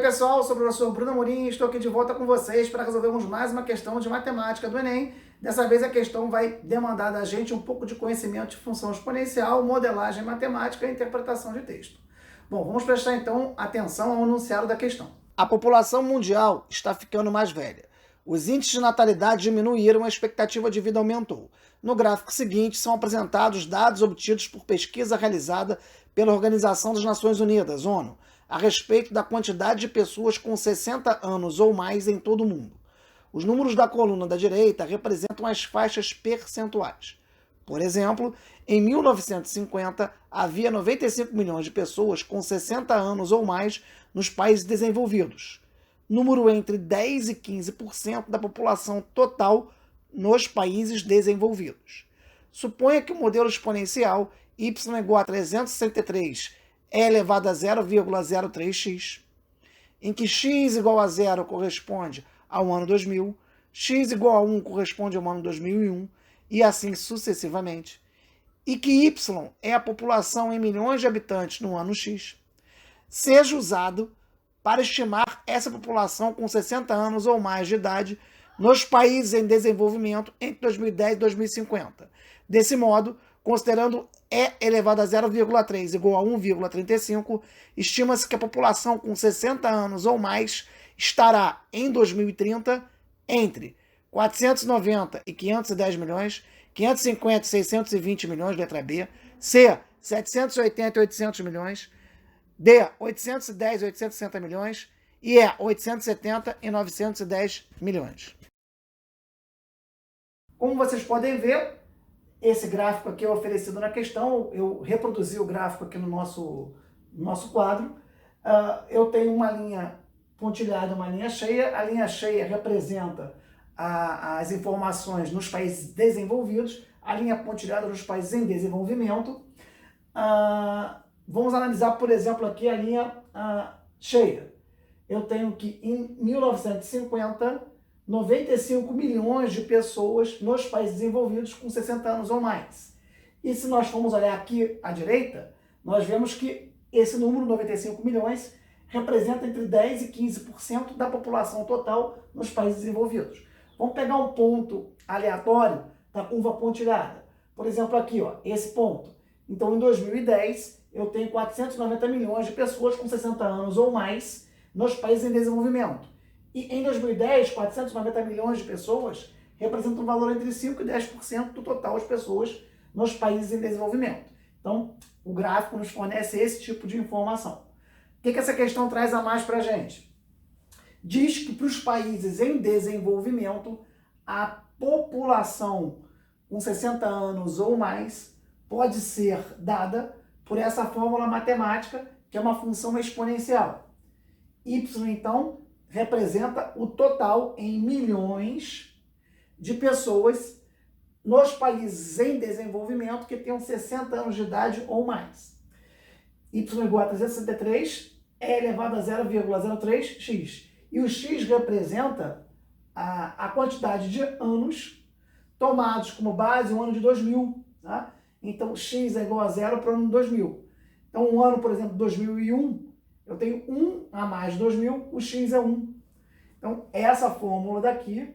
pessoal, eu sou o professor Bruno Amorim e estou aqui de volta com vocês para resolvermos mais uma questão de matemática do Enem. Dessa vez a questão vai demandar da gente um pouco de conhecimento de função exponencial, modelagem matemática e interpretação de texto. Bom, vamos prestar então atenção ao enunciado da questão. A população mundial está ficando mais velha. Os índices de natalidade diminuíram, a expectativa de vida aumentou. No gráfico seguinte são apresentados dados obtidos por pesquisa realizada pela Organização das Nações Unidas, ONU, a respeito da quantidade de pessoas com 60 anos ou mais em todo o mundo. Os números da coluna da direita representam as faixas percentuais. Por exemplo, em 1950, havia 95 milhões de pessoas com 60 anos ou mais nos países desenvolvidos, número entre 10% e 15% da população total nos países desenvolvidos. Suponha que o modelo exponencial y igual a 363 é elevado a 0,03x, em que x igual a 0 corresponde ao ano 2000, x igual a 1 corresponde ao ano 2001, e assim sucessivamente, e que y é a população em milhões de habitantes no ano x, seja usado para estimar essa população com 60 anos ou mais de idade nos países em desenvolvimento entre 2010 e 2050. Desse modo, considerando e elevado a 0,3 igual a 1,35, estima-se que a população com 60 anos ou mais estará, em 2030, entre 490 e 510 milhões, 550 e 620 milhões, letra B, C, 780 e 800 milhões, D, 810 e 860 milhões, e E, 870 e 910 milhões. Como vocês podem ver, esse gráfico aqui é oferecido na questão, eu reproduzi o gráfico aqui no nosso quadro. Eu tenho uma linha pontilhada e uma linha cheia. A linha cheia representa as informações nos países desenvolvidos, a linha pontilhada nos países em desenvolvimento. Vamos analisar, por exemplo, aqui a linha cheia. Eu tenho que em 1950, 95 milhões de pessoas nos países desenvolvidos com 60 anos ou mais. E se nós formos olhar aqui à direita, nós vemos que esse número, 95 milhões, representa entre 10% e 15% da população total nos países desenvolvidos. Vamos pegar um ponto aleatório da curva pontilhada. Por exemplo, aqui, ó, esse ponto. Então, em 2010, eu tenho 490 milhões de pessoas com 60 anos ou mais nos países em desenvolvimento. E em 2010, 490 milhões de pessoas representam um valor entre 5% e 10% do total de pessoas nos países em desenvolvimento. Então, o gráfico nos fornece esse tipo de informação. O que essa questão traz a mais para a gente? Diz que para os países em desenvolvimento, a população com 60 anos ou mais pode ser dada por essa fórmula matemática, que é uma função exponencial. Y, então, representa o total em milhões de pessoas nos países em desenvolvimento que tenham 60 anos de idade ou mais. Y igual a 363 é elevado a 0,03x. E o x representa a quantidade de anos tomados como base o ano de 2000. Tá? Então, x é igual a 0 para o ano 2000. Então, um ano, por exemplo, 2001, eu tenho 1 a mais de 2000, o x é 1. Então, essa fórmula daqui,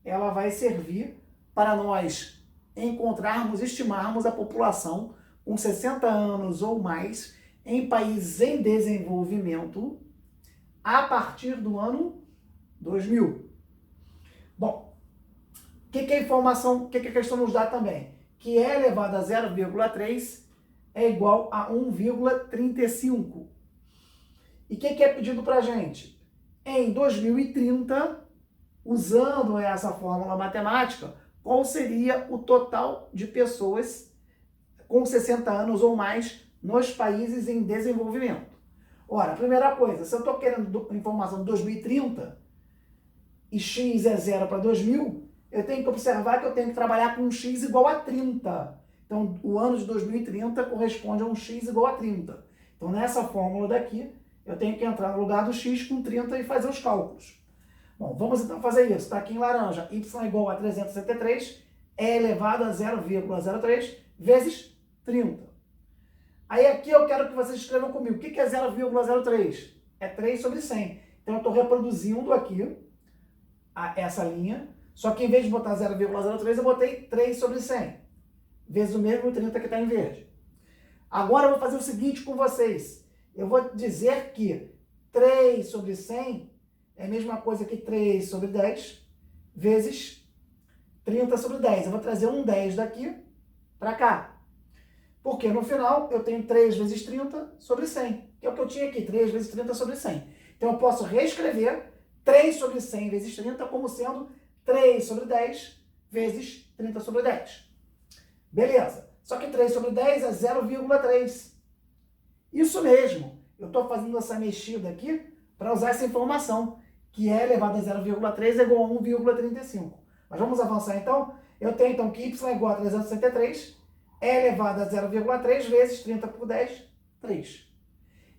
ela vai servir para nós encontrarmos, estimarmos a população com 60 anos ou mais em países em desenvolvimento a partir do ano 2000. Bom, o que a informação, o que a questão nos dá também? Que E elevado a 0,3 é igual a 1,35. E o que é pedido para a gente? Em 2030, usando essa fórmula matemática, qual seria o total de pessoas com 60 anos ou mais nos países em desenvolvimento? Ora, primeira coisa, se eu estou querendo informação de 2030 e x é 0 para 2000, eu tenho que observar que eu tenho que trabalhar com um x igual a 30. Então, o ano de 2030 corresponde a um x igual a 30. Então, nessa fórmula daqui, eu tenho que entrar no lugar do x com 30 e fazer os cálculos. Bom, vamos então fazer isso. Está aqui em laranja. Y igual a 363 é elevado a 0,03 vezes 30. Aí aqui eu quero que vocês escrevam comigo. O que é 0,03? É 3 sobre 100. Então, eu estou reproduzindo aqui essa linha, só que em vez de botar 0,03, eu botei 3 sobre 100, vezes o mesmo 30 que está em verde. Agora eu vou fazer o seguinte com vocês. Eu vou dizer que 3 sobre 100 é a mesma coisa que 3 sobre 10 vezes 30 sobre 10. Eu vou trazer um 10 daqui para cá. Porque no final eu tenho 3 vezes 30 sobre 100, que é o que eu tinha aqui, 3 vezes 30 sobre 100. Então eu posso reescrever 3 sobre 100 vezes 30 como sendo 3 sobre 10 vezes 30 sobre 10. Beleza. Só que 3 sobre 10 é 0,3. Isso mesmo. Eu estou fazendo essa mexida aqui para usar essa informação, que é elevado a 0,3 é igual a 1,35. Mas vamos avançar então. Eu tenho então que y é igual a 363 é elevado a 0,3 vezes 30 por 10, 3.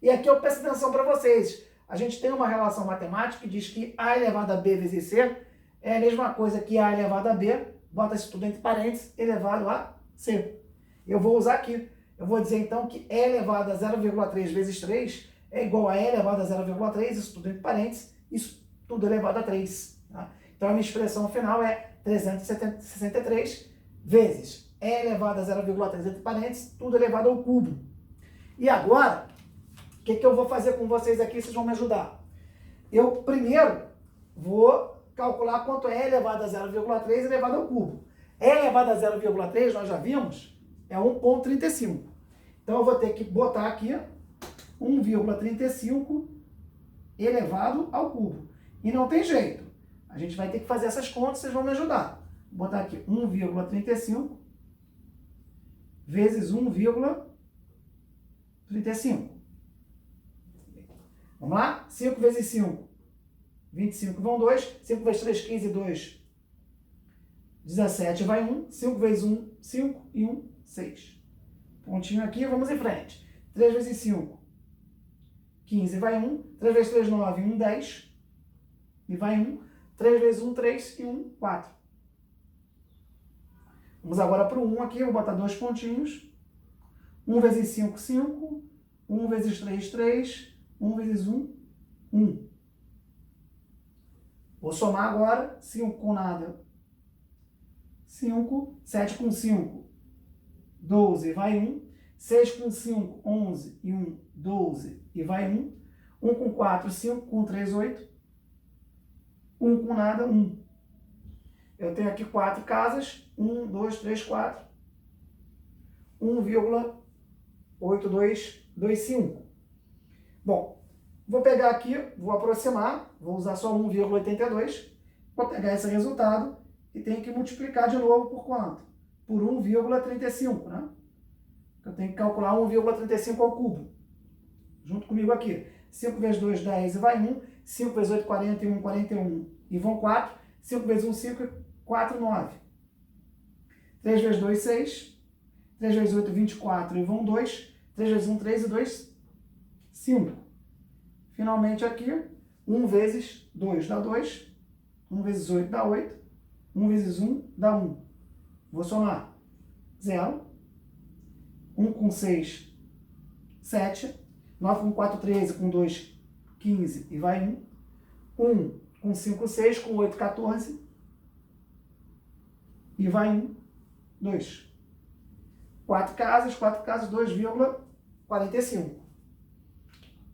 E aqui eu peço atenção para vocês. A gente tem uma relação matemática que diz que a elevado a b vezes c é a mesma coisa que a elevado a b, bota isso tudo entre parênteses, elevado a c. Eu vou usar aqui. Eu vou dizer então que e elevado a 0,3 vezes 3 é igual a e elevado a 0,3, isso tudo entre parênteses, isso tudo elevado a 3. Tá? Então a minha expressão final é 363 vezes e elevado a 0,3 entre parênteses, tudo elevado ao cubo. E agora, o que eu vou fazer com vocês aqui, vocês vão me ajudar. Eu primeiro vou calcular quanto é elevado a 0,3 elevado ao cubo. E elevado a 0,3, nós já vimos, é 1,35. Então eu vou ter que botar aqui 1,35 elevado ao cubo. E não tem jeito. A gente vai ter que fazer essas contas, vocês vão me ajudar. Vou botar aqui 1,35 vezes 1,35. Vamos lá? 5 vezes 5, 25 vão 2. 5 vezes 3, 15, 2, 17 vai 1. 5 vezes 1, 5 e 1, 6. Pontinho aqui, vamos em frente. 3 vezes 5, 15 vai 1. 3 vezes 3, 9, 1, 10. E vai 1. 3 vezes 1, 3 e 1, 4. Vamos agora para o 1 aqui, eu vou botar 2 pontinhos. 1 vezes 5, 5. 1 vezes 3, 3. 1 vezes 1, 1. Vou somar agora. 5 com nada, 5. 7 com 5, 12 vai 1. 6 com 5, 11 e 1, 12 e vai 1. 1 com 4, 5. Com 3, 8. 1 com nada, 1. Eu tenho aqui 4 casas. 1, 2, 3, 4. 1,8225. Bom, vou pegar aqui, vou aproximar, vou usar só 1,82. Vou pegar esse resultado e tenho que multiplicar de novo por quanto? Por 1,35, né? Eu tenho que calcular 1,35 ao cubo. Junto comigo aqui. 5 vezes 2, 10 e vai 1. 5 vezes 8, 41, 41 e vão 4. 5 vezes 1, 5 e 4, 9. 3 vezes 2, 6. 3 vezes 8, 24 e vão 2. 3 vezes 1, 3 e 2, 5. Finalmente aqui, 1 vezes 2 dá 2. 1 vezes 8 dá 8. 1 vezes 1 dá 1. Vou somar 0. 1 com 6, 7. 9 com 4, 13. Com 2, 15 e vai 1. 1 com 5, 6. Com 8, 14 e vai 1, 2. 4 casas, 2,45.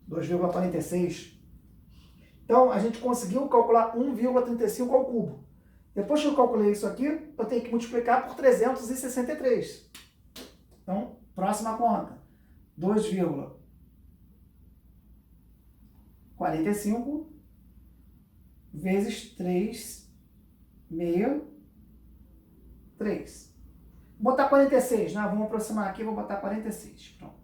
2,46. Então, a gente conseguiu calcular 1,35 ao cubo. Depois que eu calculei isso aqui, eu tenho que multiplicar por 363. Então, próxima conta. 2,45 vezes 3,63. Vou botar 46, né? Vamos aproximar aqui, vou botar 46. Pronto.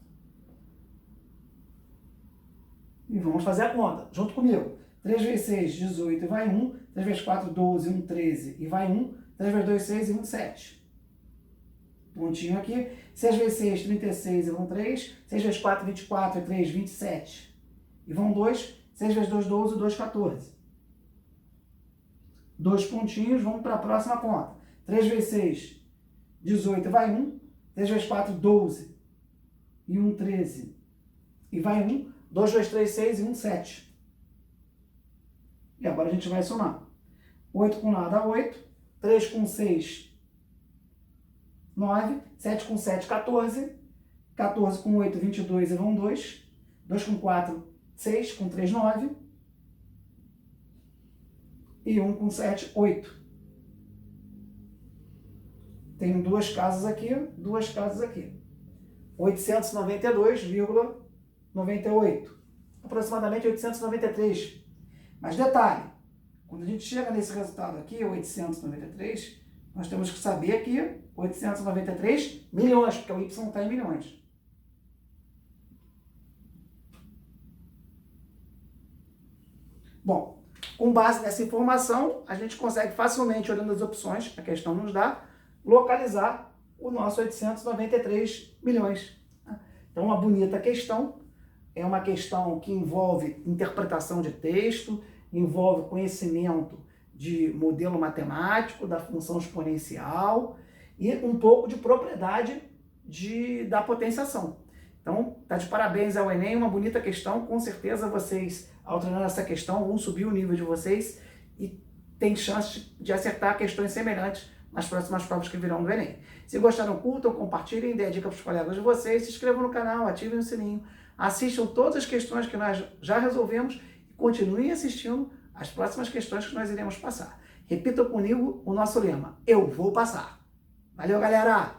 E vamos fazer a conta, junto comigo. 3 vezes 6, 18 e vai 1. 3 vezes 4, 12, 1, 13 e vai 1. 3 vezes 2, 6 e 1, 7. Pontinho aqui. 6 vezes 6, 36 e vão 3. 6 vezes 4, 24 e 3, 27. E vão 2. 6 vezes 2, 12 e 2, 14. 2 pontinhos, vamos para a próxima conta. 3 vezes 6, 18 e vai 1. 3 vezes 4, 12 e 1, 13 e vai 1. 2 vezes 3, 6 e 1, 7. E agora a gente vai somar. 8 com nada, 8. 3 com 6, 9. 7 com 7, 14. 14 com 8, 22 e vão 2. 2 com 4, 6. Com 3, 9. E 1 com 7, 8. Tenho duas casas aqui, duas casas aqui. 892,98. Aproximadamente 893. Mas detalhe, quando a gente chega nesse resultado aqui, 893, nós temos que saber que 893 milhões, porque o Y está em milhões. Bom, com base nessa informação, a gente consegue facilmente, olhando as opções, a questão nos dá, localizar o nosso 893 milhões. Então, uma bonita questão, é uma questão que envolve interpretação de texto, envolve conhecimento de modelo matemático, da função exponencial e um pouco de propriedade da potenciação. Então, tá de parabéns ao Enem, uma bonita questão, com certeza vocês, ao treinar essa questão, vão subir o nível de vocês e tem chance de acertar questões semelhantes nas próximas provas que virão do Enem. Se gostaram, curtam, compartilhem, dê a dica para os colegas de vocês, se inscrevam no canal, ativem o sininho, assistam todas as questões que nós já resolvemos e continuem assistindo as próximas questões que nós iremos passar. Repitam comigo o nosso lema: eu vou passar. Valeu, galera!